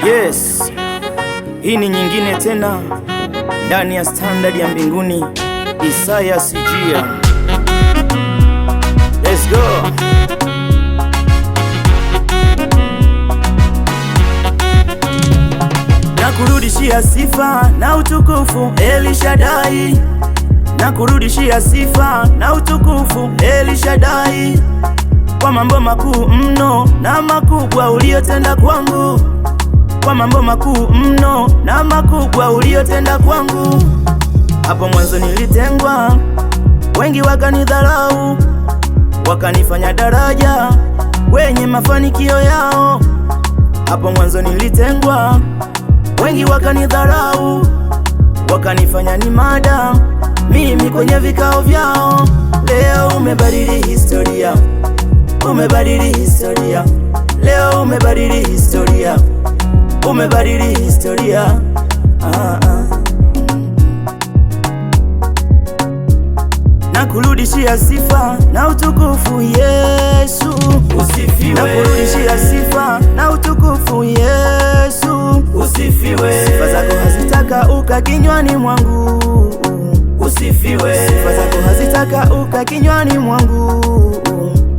Yes, hii ni nyingine tena ndani ya standard ya mbinguni. Isaya Sijia, let's go. Nakurudishia sifa na utukufu Elishadai, nakurudishia sifa na utukufu Elishadai, kwa mambo makuu mno na makubwa uliyotenda kwangu, kwa mambo makuu mno na makubwa uliyotenda kwangu. Hapo mwanzo nilitengwa, wengi wakanidharau, wakanifanya daraja wenye mafanikio yao. Hapo mwanzo nilitengwa, wengi wakanidharau, wakanifanya ni mada mimi kwenye vikao vyao. Leo umebadili historia, umebadili historia. Leo umebadili historia, umebadili historia. Nakurudishia sifa na utukufu Yesu, usifiwe. Nakurudishia sifa na utukufu Yesu, usifiwe. Sifa zako hazitakauka kinywani mwangu, usifiwe. Sifa zako hazitakauka kinywani mwangu,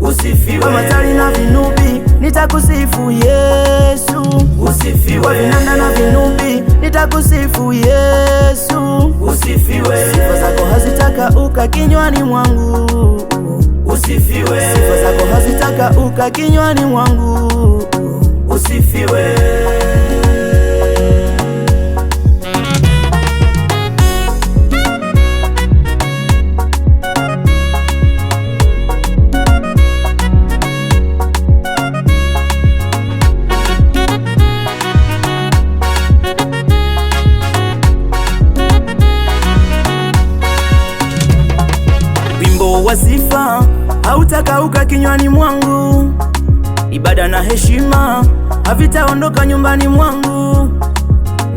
usifiwe. Kwa matari na vinubi nitakusifu Yesu, usifiwe. Kwa vinanda na vinubi nitakusifu Yesu, usifiwe. Sifa zako hazitakauka kinywani mwangu, usifiwe. Sifa zako hazitakauka kinywani mwangu, usifiwe. Wa sifa hautakauka kinywani mwangu, ibada na heshima havitaondoka nyumbani mwangu.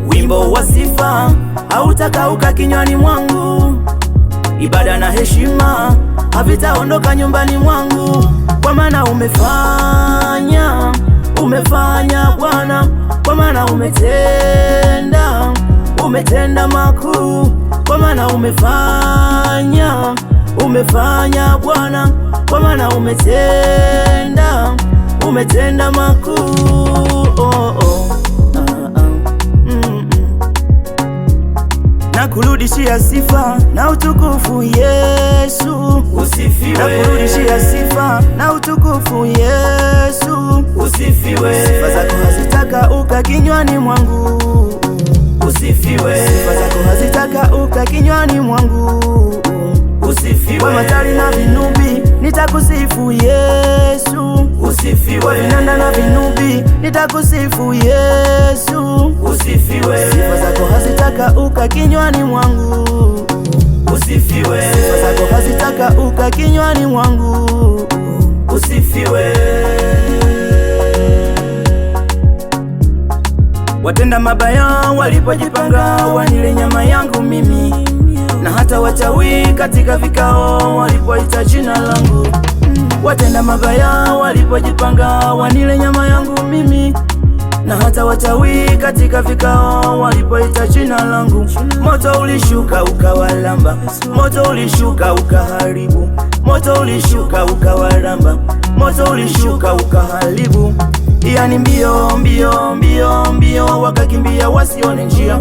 Wimbo wa sifa hautakauka kinywani mwangu, ibada na heshima havitaondoka nyumbani mwangu. Kwa maana umefanya, umefanya Bwana, kwa maana umetenda, umetenda makuu. Kwa maana umefanya, umefanya Bwana, kwa maana umetenda, umetenda makuu. Nakurudishia sifa na utukufu Yesu, usifiwe. Nakurudishia sifa na utukufu Yesu, usifiwe. Sifa zako hazitakauka kinywani mwangu, usifiwe. Sifa zako hazitakauka kinywani mwangu, usifiwe. Kwa matari na vinubi nitakusifu Yesu, usifiwe. Kwa vinanda na vinubi nitakusifu Yesu, usifiwe. Sifa zako hazitakauka kinywani mwangu, usifiwe. Sifa zako hazitakauka kinywani mwangu, usifiwe. Watenda mabaya walipojipanga wanile nyama yangu mimi, na hata wachawi katika vikao walipoita jina langu. Watenda mabaya walipojipanga wanile nyama yangu mimi, na hata wachawi katika vikao walipoita jina langu. Moto ulishuka ukawalamba, moto ulishuka ukaharibu, moto ulishuka ukawalamba, moto ulishuka ukaharibu. Yani mbio mbio mbio mbio wakakimbia wasione njia,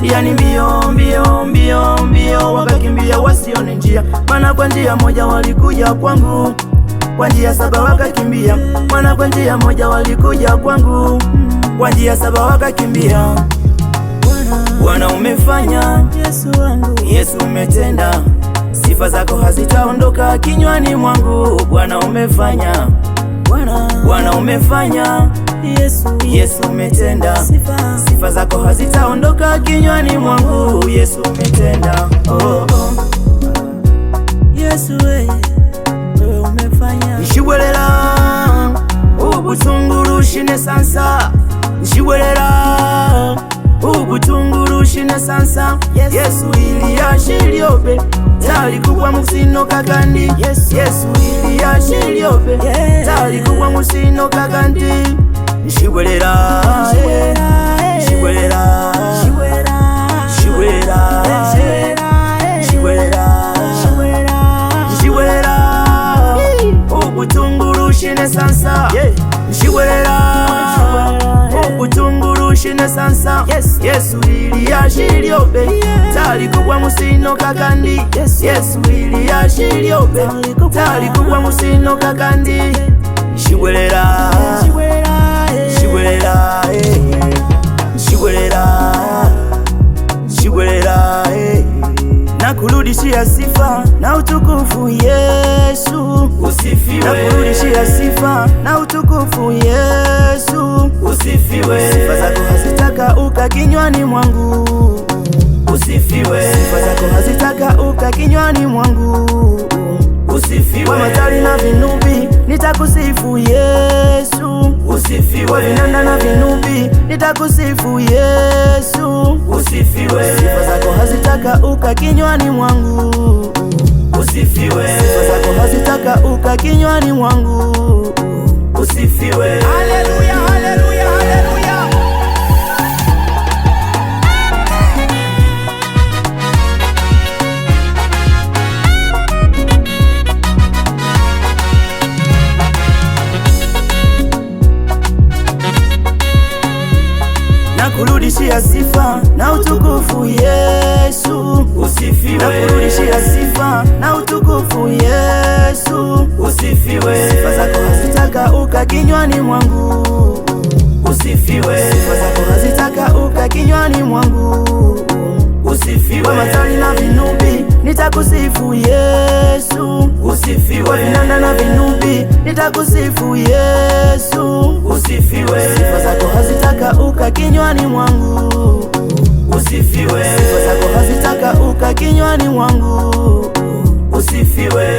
yani mbio mbio mbio mbio wakakimbia wasione njia. Maana kwa njia moja walikuja kwangu, kwa njia saba wakakimbia. Maana kwa njia moja walikuja kwangu, kwa njia saba wakakimbia. Bwana umefanya, Yesu wangu, Yesu umetenda, sifa zako hazitaondoka kinywani mwangu. Bwana umefanya, Bwana umefanya, Yesu umetenda, sifa zako hazitaondoka kinywani mwangu. Yesu umetenda, Yesu wewe umefanya. Nshibwelela ubutungurushine sansa, nshibwelela ubutungurushine sansa. Yesu ili yashiliope tali kubwa musino kakandi. Yesu ili yashiliope tali kubwa musino kakandi. Nshibwelela shine sansa. Yesu ili yashiliobe tali kubwa musino kakandi. Yesu ili yashiliobe tali kubwa musino kakandi. Shibwerera shibwerera shibwerera shibwerera nakurudishia sifa na utukufu Yesu usifiwe. Nakurudishia sifa na utukufu Yesu usifiwe. Sifa zako hazitaka uka kinywani mwangu usifiwe. Sifa zako hazitaka uka kinywani mwangu usifiwe. Kwa matari na vinubi nitakusifu Yesu usifiwe. Kwa vinanda na vinubi nitakusifu Yesu usifiwe. Sifa zako hazitaka uka kinywani mwangu usifiwe. Sifa zako hazitaka uka kinywani mwangu usifiwe. Haleluya, haleluya, haleluya. Nakurudishia sifa na utukufu Yesu usifiwe. Nakurudishia sifa na utukufu Yesu usifiwe. Sifa zako hazitaka uka kinywani mwangu usifiwe. Sifa zako hazitaka uka kinywani mwangu usifiwe. Kwa matari na vinubi nitakusifu Yesu usifiwe. Kwa vinanda na vinubi nitakusifu Yesu usifiwe. Sifa zako hazitaka uka kinywani mwangu usifiwe. Sifa zako hazitaka uka kinywani mwangu usifiwe.